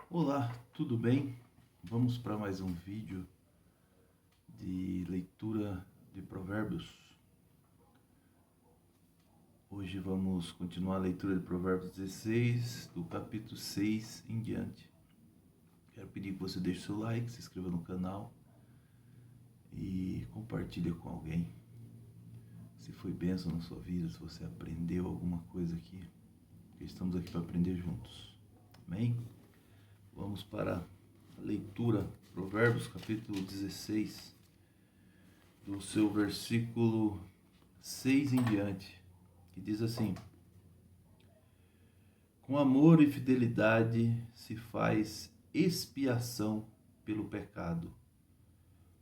Olá, tudo bem? Vamos para mais um vídeo de leitura de Provérbios. Hoje vamos continuar a leitura de Provérbios 16, do capítulo 6 em diante. Quero pedir que você deixe seu like, se inscreva no canal e compartilhe com alguém. Se foi bênção na sua vida, se você aprendeu alguma coisa aqui, porque estamos aqui para aprender juntos. Amém? Vamos para a leitura, Provérbios capítulo 16, do seu versículo 6 em diante, que diz assim: com amor e fidelidade se faz expiação pelo pecado.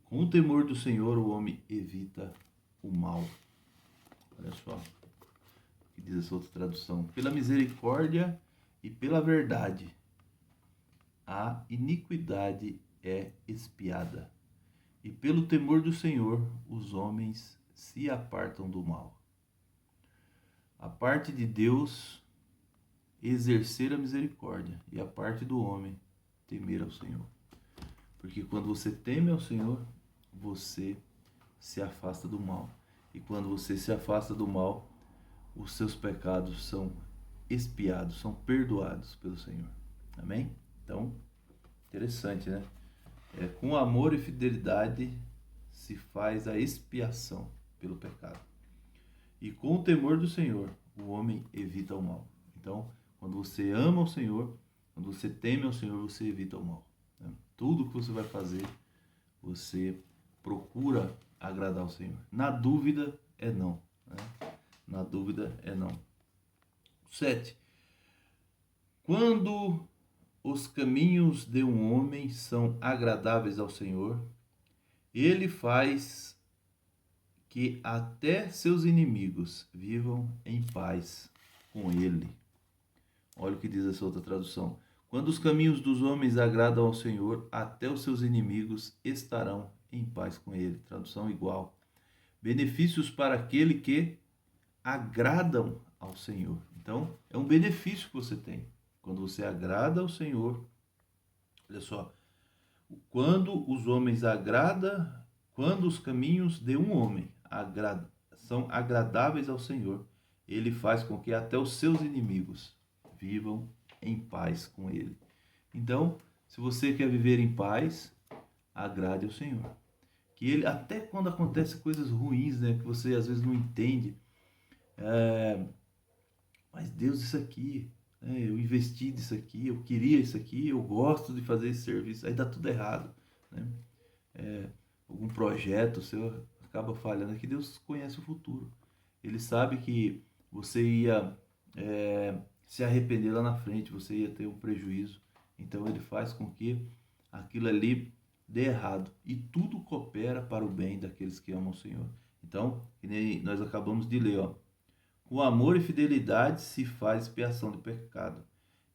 Com o temor do Senhor o homem evita o mal. Olha só o que diz essa outra tradução: pela misericórdia e pela verdade a iniquidade é expiada, e pelo temor do Senhor os homens se apartam do mal. A parte de Deus exercer a misericórdia, e a parte do homem temer ao Senhor. Porque quando você teme ao Senhor, você se afasta do mal. E quando você se afasta do mal, os seus pecados são expiados, são perdoados pelo Senhor. Amém? Então, interessante, né? Com amor e fidelidade se faz a expiação pelo pecado. E com o temor do Senhor, o homem evita o mal. Então, quando você ama o Senhor, quando você teme ao Senhor, você evita o mal. Né? Tudo que você vai fazer, você procura agradar ao Senhor. Na dúvida, é não. Né? Na dúvida, é não. 7. Quando os caminhos de um homem são agradáveis ao Senhor, ele faz que até seus inimigos vivam em paz com ele. Olha o que diz essa outra tradução: quando os caminhos dos homens agradam ao Senhor, até os seus inimigos estarão em paz com ele. Tradução igual. Benefícios para aquele que agradam ao Senhor. Então, é um benefício que você tem. Quando você agrada ao Senhor, olha só, quando os homens agradam, quando os caminhos de um homem são agradáveis ao Senhor, ele faz com que até os seus inimigos vivam em paz com ele. Então, se você quer viver em paz, agrade ao Senhor. Que ele, até quando acontecem coisas ruins, né, que você às vezes não entende, mas Deus, isso aqui, né, eu investi nisso aqui, eu queria isso aqui, eu gosto de fazer esse serviço, aí dá tudo errado, né? Algum projeto seu acaba falhando, é que Deus conhece o futuro. Ele sabe que você ia se arrepender lá na frente, você ia ter um prejuízo. Então ele faz com que aquilo ali dê errado. E tudo coopera para o bem daqueles que amam o Senhor. Então, que nem nós acabamos de ler, ó. Com amor e fidelidade se faz expiação do pecado.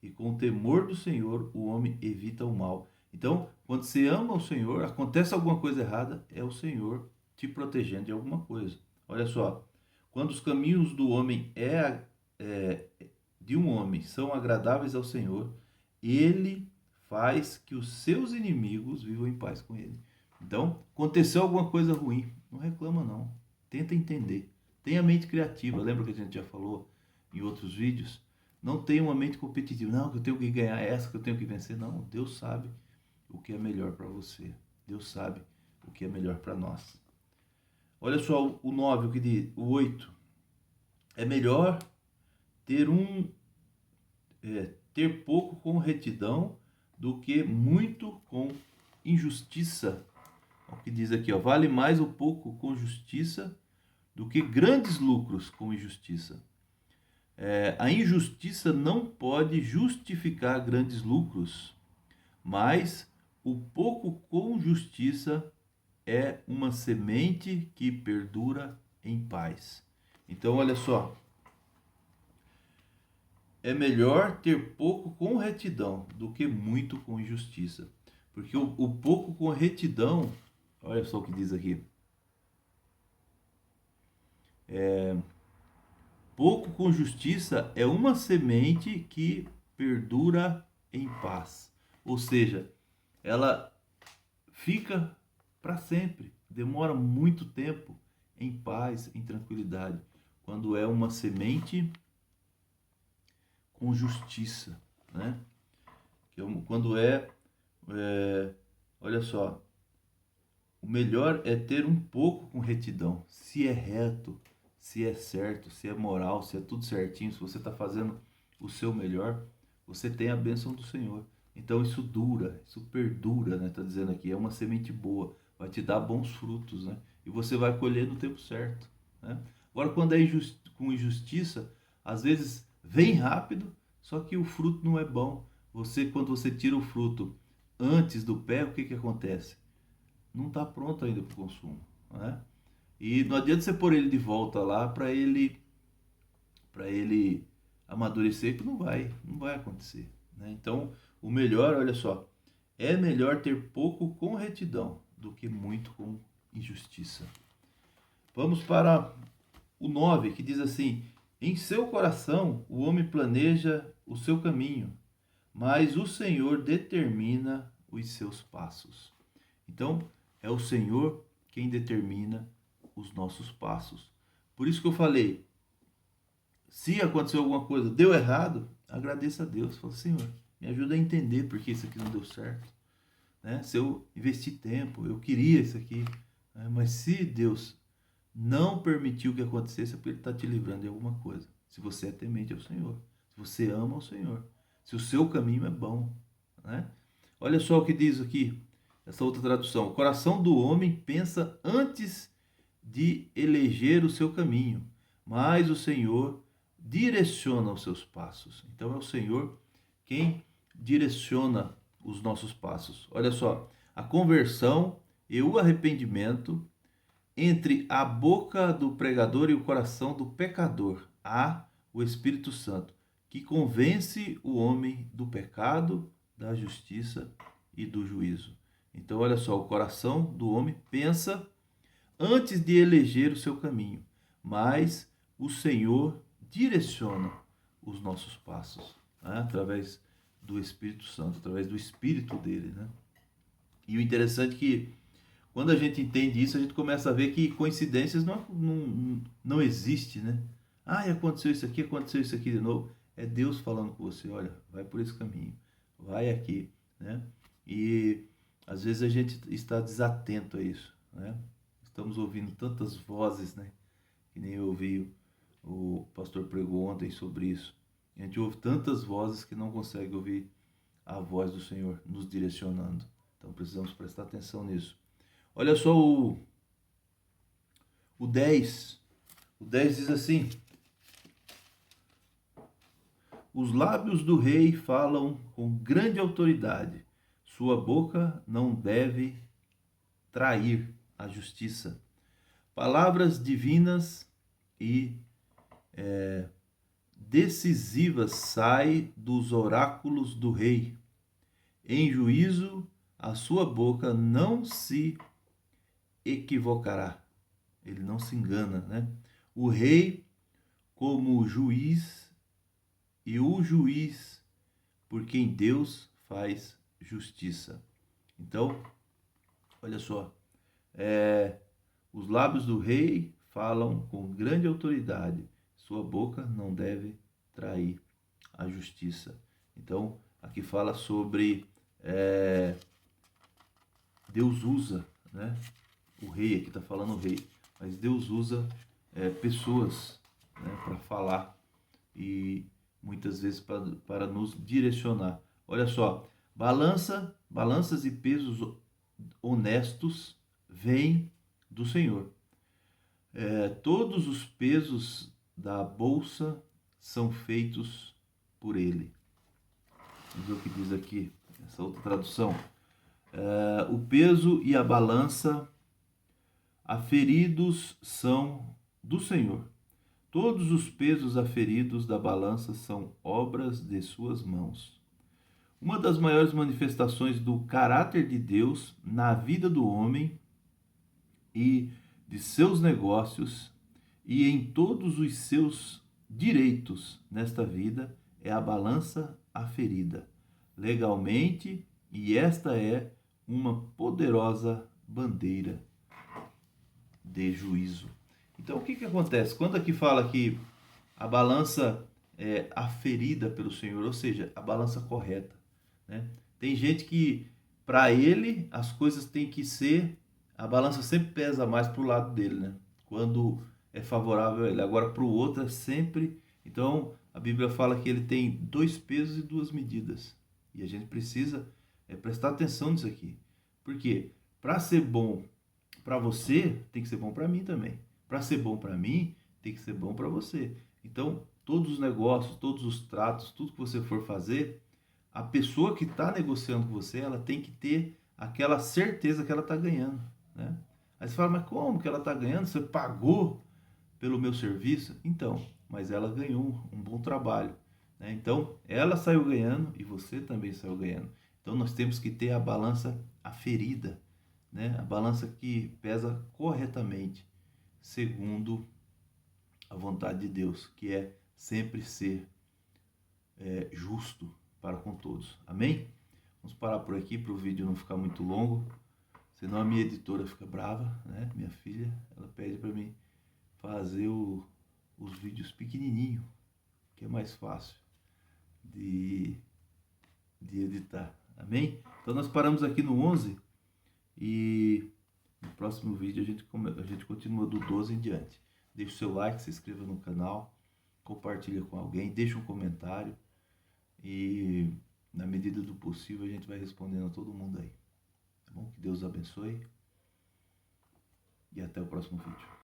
E com o temor do Senhor o homem evita o mal. Então, quando você ama o Senhor, acontece alguma coisa errada, é o Senhor te protegendo de alguma coisa. Olha só, quando os caminhos do homem de um homem são agradáveis ao Senhor, ele faz que os seus inimigos vivam em paz com ele. Então, aconteceu alguma coisa ruim, não reclama não. Tenta entender. Tenha mente criativa. Lembra que a gente já falou em outros vídeos? Não tenha uma mente competitiva. Não, que eu tenho que ganhar essa, que eu tenho que vencer. Não, Deus sabe o que é melhor para você. Deus sabe o que é melhor para nós. Olha só o 9, o que diz, o 8. É melhor ter ter pouco com retidão do que muito com injustiça. O que diz aqui, ó, vale mais o pouco com justiça do que grandes lucros com injustiça. A injustiça não pode justificar grandes lucros, mas o pouco com justiça é uma semente que perdura em paz. Então, olha só, é melhor ter pouco com retidão do que muito com injustiça. Porque o pouco com retidão, olha só o que diz aqui. Pouco com justiça é uma semente que perdura em paz. Ou seja, ela fica para sempre, demora muito tempo em paz, em tranquilidade, quando é uma semente com justiça, né? Quando olha só, o melhor é ter um pouco com retidão, se é reto, se é certo, se é moral, se é tudo certinho, se você está fazendo o seu melhor, você tem a bênção do Senhor. Então isso dura, isso perdura, né? Tá dizendo aqui, é uma semente boa, vai te dar bons frutos, né? E você vai colher no tempo certo, né? Agora, quando é com injustiça, às vezes vem rápido, só que o fruto não é bom. Quando você tira o fruto antes do pé, o que que acontece? Não está pronto ainda para o consumo, né? E não adianta você pôr ele de volta lá para ele amadurecer, que não vai acontecer, né? Então, o melhor, olha só, é melhor ter pouco com retidão do que muito com injustiça. Vamos para o 9, que diz assim: em seu coração o homem planeja o seu caminho, mas o Senhor determina os seus passos. Então, é o Senhor quem determina os nossos passos. Por isso que eu falei, se aconteceu alguma coisa, deu errado, agradeça a Deus. Fala, Senhor, me ajuda a entender por que isso aqui não deu certo. Né? Se eu investi tempo, eu queria isso aqui, né? Mas se Deus não permitiu que acontecesse, é porque Ele está te livrando de alguma coisa. Se você é temente ao Senhor, se você ama o Senhor, se o seu caminho é bom, né? Olha só o que diz aqui, essa outra tradução: o coração do homem pensa antes de eleger o seu caminho, mas o Senhor direciona os seus passos. Então é o Senhor quem direciona os nossos passos. Olha só, a conversão e o arrependimento entre a boca do pregador e o coração do pecador há o Espírito Santo, que convence o homem do pecado, da justiça e do juízo. Então, olha só, o coração do homem pensa antes de eleger o seu caminho, mas o Senhor direciona os nossos passos, né? Através do Espírito Santo, através do Espírito dele, né? E o interessante é que quando a gente entende isso, a gente começa a ver que coincidências não existe, né? Ah, aconteceu isso aqui de novo. É Deus falando com você, olha, vai por esse caminho, vai aqui, né? E às vezes a gente está desatento a isso, né? Estamos ouvindo tantas vozes, né? Que nem eu ouvi o pastor pregou ontem sobre isso. A gente ouve tantas vozes que não consegue ouvir a voz do Senhor nos direcionando. Então precisamos prestar atenção nisso. Olha só o 10. O 10 diz assim: os lábios do rei falam com grande autoridade. Sua boca não deve trair a justiça. Palavras divinas e decisivas saem dos oráculos do rei. Em juízo, a sua boca não se equivocará. Ele não se engana, né? O rei como juiz e o juiz por quem Deus faz justiça. Então, olha só, os lábios do rei falam com grande autoridade, sua boca não deve trair a justiça. Então, aqui fala sobre Deus usa, né? O rei, aqui está falando o rei, mas Deus usa pessoas, né, para falar e muitas vezes para nos direcionar. Olha só, balanças e pesos honestos vêm do Senhor. Todos os pesos da bolsa são feitos por Ele. Vamos ver o que diz aqui, essa outra tradução. O peso e a balança aferidos são do Senhor. Todos os pesos aferidos da balança são obras de suas mãos. Uma das maiores manifestações do caráter de Deus na vida do homem e de seus negócios e em todos os seus direitos nesta vida é a balança aferida, legalmente E esta é uma poderosa bandeira de juízo. Então, o que que acontece? Quando aqui fala que a balança é aferida pelo Senhor, ou seja, a balança correta, né? Tem gente que, para ele, as coisas têm que ser, a balança sempre pesa mais para o lado dele, né? Quando é favorável a ele. Agora, para o outro, é sempre. Então, a Bíblia fala que ele tem 2 pesos e 2 medidas. E a gente precisa prestar atenção nisso aqui. Por quê? Para ser bom para você, tem que ser bom para mim também. Para ser bom para mim, tem que ser bom para você. Então, todos os negócios, todos os tratos, tudo que você for fazer, a pessoa que está negociando com você, ela tem que ter aquela certeza que ela está ganhando, né? Aí você fala, mas como que ela está ganhando? Você pagou pelo meu serviço? Então, mas ela ganhou um bom trabalho, né? Então, ela saiu ganhando e você também saiu ganhando. Então, nós temos que ter a balança aferida, né? A balança que pesa corretamente, segundo a vontade de Deus, que é sempre ser justo para com todos. Amém? Vamos parar por aqui para o vídeo não ficar muito longo, senão a minha editora fica brava, né? Minha filha, ela pede para mim fazer os vídeos pequenininho, que é mais fácil de, de editar. Amém? Então nós paramos aqui no 11 e no próximo vídeo a gente continua do 12 em diante. Deixe o seu like, se inscreva no canal, compartilha com alguém, deixa um comentário e na medida do possível a gente vai respondendo a todo mundo aí. Tá bom? Que Deus abençoe e até o próximo vídeo.